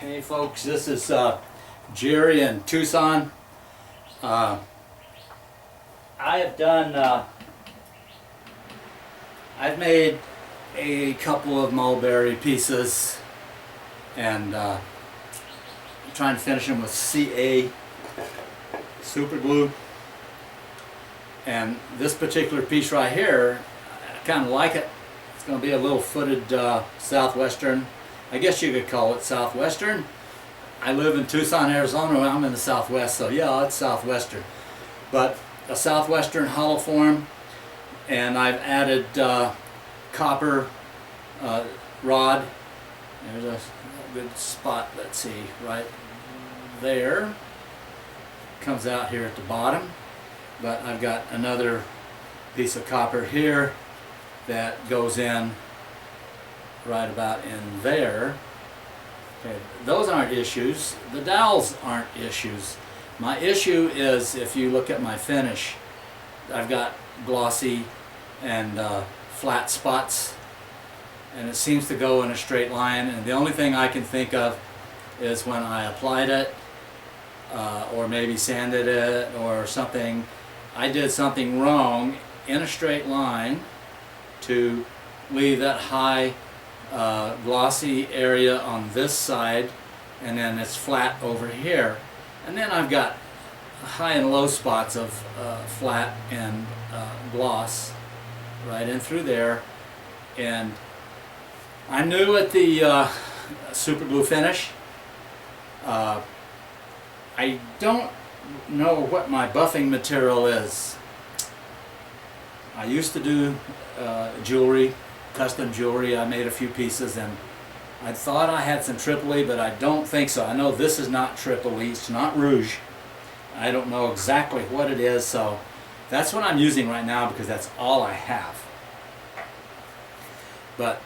Hey folks, this is Jerry in Tucson. I have done, I've made a couple of mulberry pieces, and I'm trying to finish them with CA super glue. And this particular piece right here, I kind of like it. It's going to be a little footed southwestern. I guess you could call it southwestern. I live in Tucson, Arizona. I'm in the southwest, so yeah, it's southwestern. But a southwestern hollow form, and I've added copper rod. There's a good spot, let's see, right there. Comes out here at the bottom. But I've got another piece of copper here that goes in right about in there. Okay, those aren't issues. The dowels aren't issues. My issue is, if you look at my finish, I've got glossy and flat spots, and it seems to go in a straight line, and the only thing I can think of is when I applied it or maybe sanded it or something. I did something wrong in a straight line to leave that high glossy area on this side, and then it's flat over here, and then I've got high and low spots of flat and gloss right in through there. And I knew at the super glue finish, I don't know what my buffing material is. I used to do jewelry, custom jewelry. I made a few pieces, and I thought I had some Tripoli, but I don't think so. I know this is not Tripoli, it's not rouge. I don't know exactly what it is, so that's what I'm using right now because that's all I have. But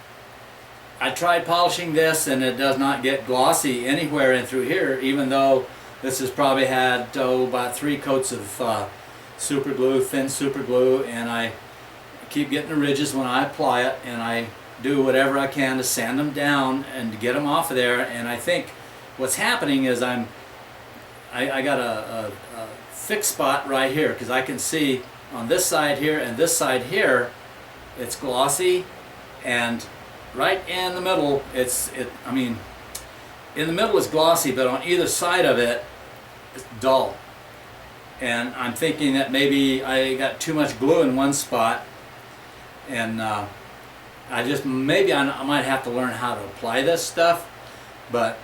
I tried polishing this, and it does not get glossy anywhere in through here, even though this has probably had about 3 coats of super glue, thin super glue, and I keep getting the ridges when I apply it, and I do whatever I can to sand them down and to get them off of there. And I think what's happening is I got a thick spot right here, because I can see on this side here and this side here it's glossy, and right in the middle I mean in the middle is glossy, but on either side of it it's dull. And I'm thinking that maybe I got too much glue in one spot, and I might have to learn how to apply this stuff. But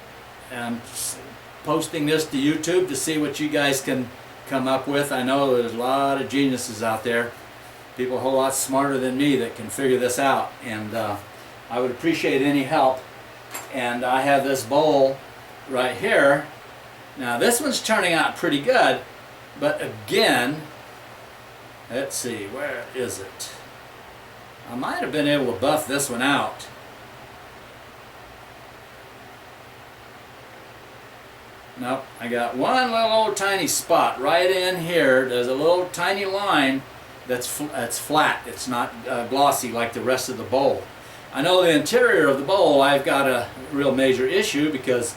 I'm posting this to YouTube to see what you guys can come up with. I know there's a lot of geniuses out there, people a whole lot smarter than me, that can figure this out, and I would appreciate any help. And I have this bowl right here. Now this one's turning out pretty good, but again, let's see, where is it? I might have been able to buff this one out. Nope, I got one little old tiny spot right in here. There's a little tiny line that's flat. It's not glossy like the rest of the bowl. I know the interior of the bowl, I've got a real major issue, because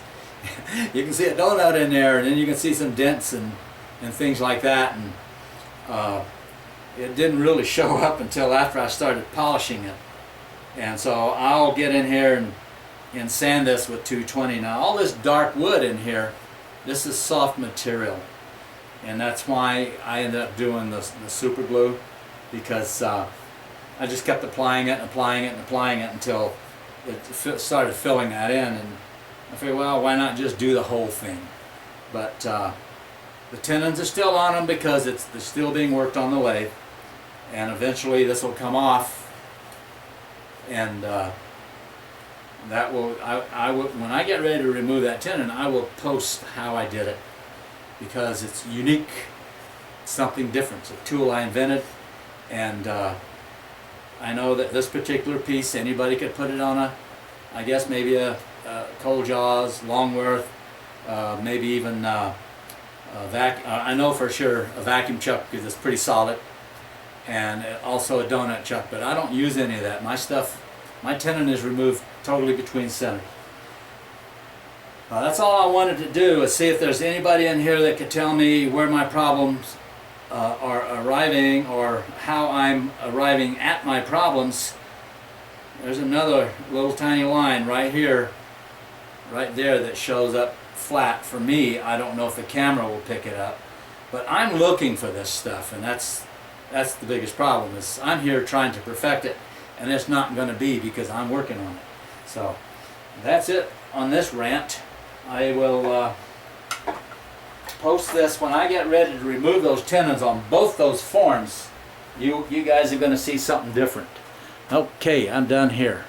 you can see a donut in there, and then you can see some dents and things like that, and it didn't really show up until after I started polishing it. And so I'll get in here and sand this with 220. Now all this dark wood in here, this is soft material, and that's why I ended up doing the super glue, because I just kept applying it and applying it and applying it until it started filling that in, and I figured, well, why not just do the whole thing? But the tenons are still on them because they're still being worked on the lathe, and eventually this will come off, and that will, when I get ready to remove that tenon, I will post how I did it, because it's unique, something different. It's a tool I invented, and I know that this particular piece, anybody could put it on I guess maybe a Cold Jaws, Longworth, maybe even I know for sure a vacuum chuck, because it's pretty solid, and also a donut chuck, but I don't use any of that. My stuff, my tenon is removed totally between centers. That's all I wanted to do, is see if there's anybody in here that could tell me where my problems are arriving, or how I'm arriving at my problems. There's another little tiny line right here, right there, that shows up flat for me. I don't know if the camera will pick it up, but I'm looking for this stuff, and that's the biggest problem. Is I'm here trying to perfect it, and it's not going to be, because I'm working on it. So that's it on this rant. I will post this when I get ready to remove those tenons on both those forms. You guys are going to see something different. Okay, I'm done here.